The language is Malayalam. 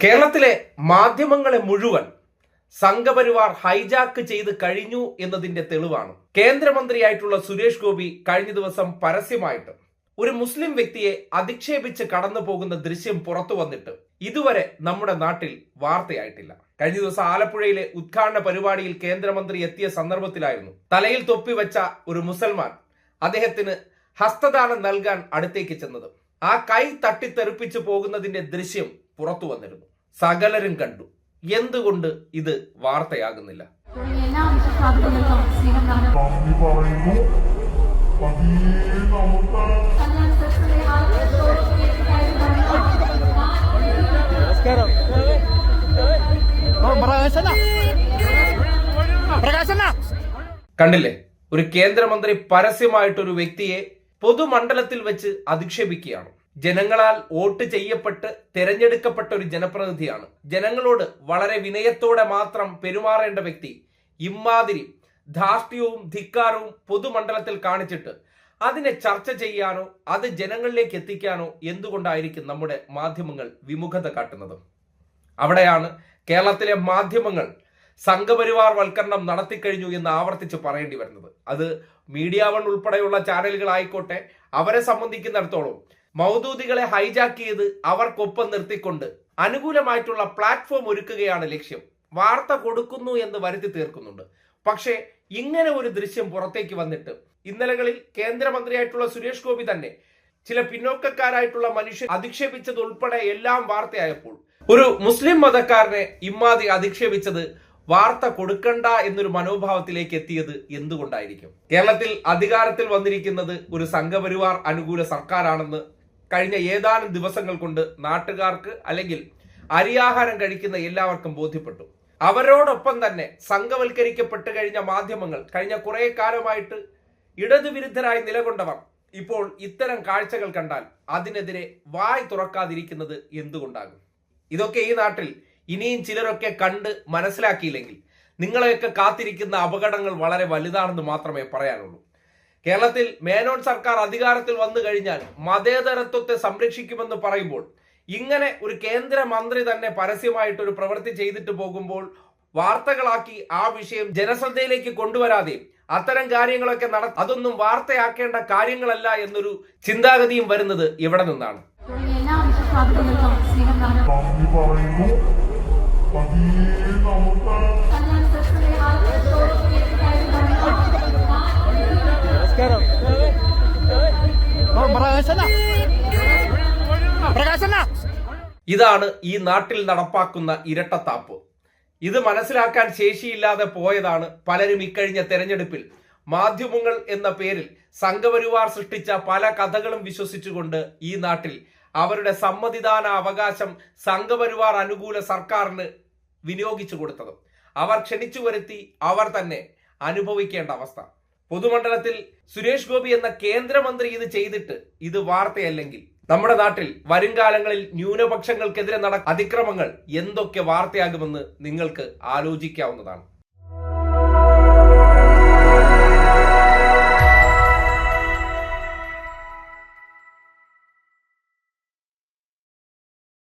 കേരളത്തിലെ മാധ്യമങ്ങളെ മുഴുവൻ സംഘപരിവാർ ഹൈജാക്ക് ചെയ്ത് കഴിഞ്ഞു എന്നതിന്റെ തെളിവാണ് കേന്ദ്രമന്ത്രിയായിട്ടുള്ള സുരേഷ് ഗോപി കഴിഞ്ഞ ദിവസം പരസ്യമായിട്ട് ഒരു മുസ്ലിം വ്യക്തിയെ അധിക്ഷേപിച്ച് കടന്നു പോകുന്ന ദൃശ്യം പുറത്തു വന്നിട്ട് ഇതുവരെ നമ്മുടെ നാട്ടിൽ വാർത്തയായിട്ടില്ല. കഴിഞ്ഞ ദിവസം ആലപ്പുഴയിലെ ഉദ്ഘാടന പരിപാടിയിൽ കേന്ദ്രമന്ത്രി എത്തിയ സന്ദർഭത്തിലായിരുന്നു തലയിൽ തൊപ്പി വെച്ച ഒരു മുസൽമാൻ അദ്ദേഹത്തിന് ഹസ്തദാനം നൽകാൻ അടുത്തേക്ക് ചെന്നത്. ആ കൈ തട്ടിത്തെറിപ്പിച്ചു പോകുന്നതിന്റെ ദൃശ്യം പുറത്തു വന്നിരുന്നു. സകലരും കണ്ടു. എന്തുകൊണ്ട് ഇത് വാർത്തയാകുന്നില്ല? കണ്ടില്ലേ, ഒരു കേന്ദ്രമന്ത്രി പരസ്യമായിട്ടൊരു വ്യക്തിയെ പൊതുമണ്ഡലത്തിൽ വെച്ച് അധിക്ഷേപിക്കുകയാണ്. ജനങ്ങളാൽ വോട്ട് ചെയ്യപ്പെട്ട് തെരഞ്ഞെടുക്കപ്പെട്ട ഒരു ജനപ്രതിനിധിയാണ്. ജനങ്ങളോട് വളരെ വിനയത്തോടെ മാത്രം പെരുമാറേണ്ട വ്യക്തി ഇമ്മാതിരി ധാർഷ്ട്യവും ധിക്കാരവും പൊതുമണ്ഡലത്തിൽ കാണിച്ചിട്ട് അതിനെ ചർച്ച ചെയ്യാനോ അത് ജനങ്ങളിലേക്ക് എത്തിക്കാനോ എന്തുകൊണ്ടായിരിക്കും നമ്മുടെ മാധ്യമങ്ങൾ വിമുഖത കാട്ടുന്നത്? അവിടെയാണ് കേരളത്തിലെ മാധ്യമങ്ങൾ സംഘപരിവാർ വൽക്കരണം നടത്തിക്കഴിഞ്ഞു എന്ന് ആവർത്തിച്ച് പറയേണ്ടി വരുന്നത്. അത് മീഡിയ വൺ ഉൾപ്പെടെയുള്ള ചാനലുകളായിക്കോട്ടെ, അവരെ സംബന്ധിക്കുന്നിടത്തോളം മൗദൂദികളെ ഹൈജാക്ക് ചെയ്ത് അവർക്കൊപ്പം നിർത്തിക്കൊണ്ട് അനുകൂലമായിട്ടുള്ള പ്ലാറ്റ്ഫോം ഒരുക്കുകയാണ് ലക്ഷ്യം. വാർത്ത കൊടുക്കുന്നു എന്ന് വരുത്തി തീർക്കുന്നുണ്ട്. പക്ഷേ ഇങ്ങനെ ഒരു ദൃശ്യം പുറത്തേക്ക് വന്നിട്ട് ഇന്നലകളിൽ കേന്ദ്രമന്ത്രിയായിട്ടുള്ള സുരേഷ് ഗോപി തന്നെ ചില പിന്നോക്കക്കാരായിട്ടുള്ള മനുഷ്യർ അധിക്ഷേപിച്ചത് ഉൾപ്പെടെ എല്ലാം വാർത്തയായപ്പോൾ ഒരു മുസ്ലിം മതക്കാരനെ ഇമ്മാതി അധിക്ഷേപിച്ചത് വാർത്ത കൊടുക്കണ്ട എന്നൊരു മനോഭാവത്തിലേക്ക് എത്തിയത് എന്തുകൊണ്ടായിരിക്കും? കേരളത്തിൽ അധികാരത്തിൽ വന്നിരിക്കുന്നത് ഒരു സംഘപരിവാർ അനുകൂല സർക്കാരാണെന്ന് കഴിഞ്ഞ ഏതാനും ദിവസങ്ങൾ കൊണ്ട് നാട്ടുകാർക്ക് അല്ലെങ്കിൽ അരിയാഹാരം കഴിക്കുന്ന എല്ലാവർക്കും ബോധ്യപ്പെട്ടു. അവരോടൊപ്പം തന്നെ സംഘവൽക്കരിക്കപ്പെട്ട് കഴിഞ്ഞ മാധ്യമങ്ങൾ കഴിഞ്ഞ കുറെ കാലമായിട്ട് ഇടതുവിരുദ്ധരായി നിലകൊണ്ടവർ ഇപ്പോൾ ഇത്തരം കാഴ്ചകൾ കണ്ടാൽ അതിനെതിരെ വായ് തുറക്കാതിരിക്കുന്നത് എന്തുകൊണ്ടാകും? ഇതൊക്കെ ഈ നാട്ടിൽ ഇനിയും ചിലരൊക്കെ കണ്ട് മനസ്സിലാക്കിയില്ലെങ്കിൽ നിങ്ങളെയൊക്കെ കാത്തിരിക്കുന്ന അപകടങ്ങൾ വളരെ വലുതാണെന്ന് മാത്രമേ പറയാനുള്ളൂ. കേരളത്തിൽ മേനോൻ സർക്കാർ അധികാരത്തിൽ വന്നു കഴിഞ്ഞാൽ മതേതരത്വത്തെ സംരക്ഷിക്കുമെന്ന് പറയുമ്പോൾ ഇങ്ങനെ ഒരു കേന്ദ്രമന്ത്രി തന്നെ പരസ്യമായിട്ടൊരു പ്രവൃത്തി ചെയ്തിട്ട് പോകുമ്പോൾ വാർത്തകളാക്കി ആ വിഷയം ജനശ്രദ്ധയിലേക്ക് കൊണ്ടുവരാതെയും അത്തരം കാര്യങ്ങളൊക്കെ അതൊന്നും വാർത്തയാക്കേണ്ട കാര്യങ്ങളല്ല എന്നൊരു ചിന്താഗതിയും വരുന്നത് ഇവിടെ നിന്നാണ്. ഇതാണ് ഈ നാട്ടിൽ നടപ്പാക്കുന്ന ഇരട്ടത്താപ്പ്. ഇത് മനസ്സിലാക്കാൻ ശേഷിയില്ലാതെ പോയതാണ് പലരും ഇക്കഴിഞ്ഞ തെരഞ്ഞെടുപ്പിൽ മാധ്യമങ്ങൾ എന്ന പേരിൽ സംഘപരിവാർ സൃഷ്ടിച്ച പല കഥകളും വിശ്വസിച്ചുകൊണ്ട് ഈ നാട്ടിൽ അവരുടെ സമ്മതിദാന അവകാശം സംഘപരിവാർ അനുകൂല സർക്കാരിന് വിനിയോഗിച്ചു കൊടുത്തത്. അവർ ക്ഷണിച്ചു വരുത്തി അവർ തന്നെ അനുഭവിക്കേണ്ട അവസ്ഥ. പൊതുമണ്ഡലത്തിൽ സുരേഷ് ഗോപി എന്ന കേന്ദ്രമന്ത്രി ഇത് ചെയ്തിട്ട് ഇത് വാർത്തയല്ലെങ്കിൽ നമ്മുടെ നാട്ടിൽ വരും കാലങ്ങളിൽ ന്യൂനപക്ഷങ്ങൾക്കെതിരെ അതിക്രമങ്ങൾ എന്തൊക്കെ വാർത്തയാകുമെന്ന് നിങ്ങൾക്ക് ആലോചിക്കാവുന്നതാണ്.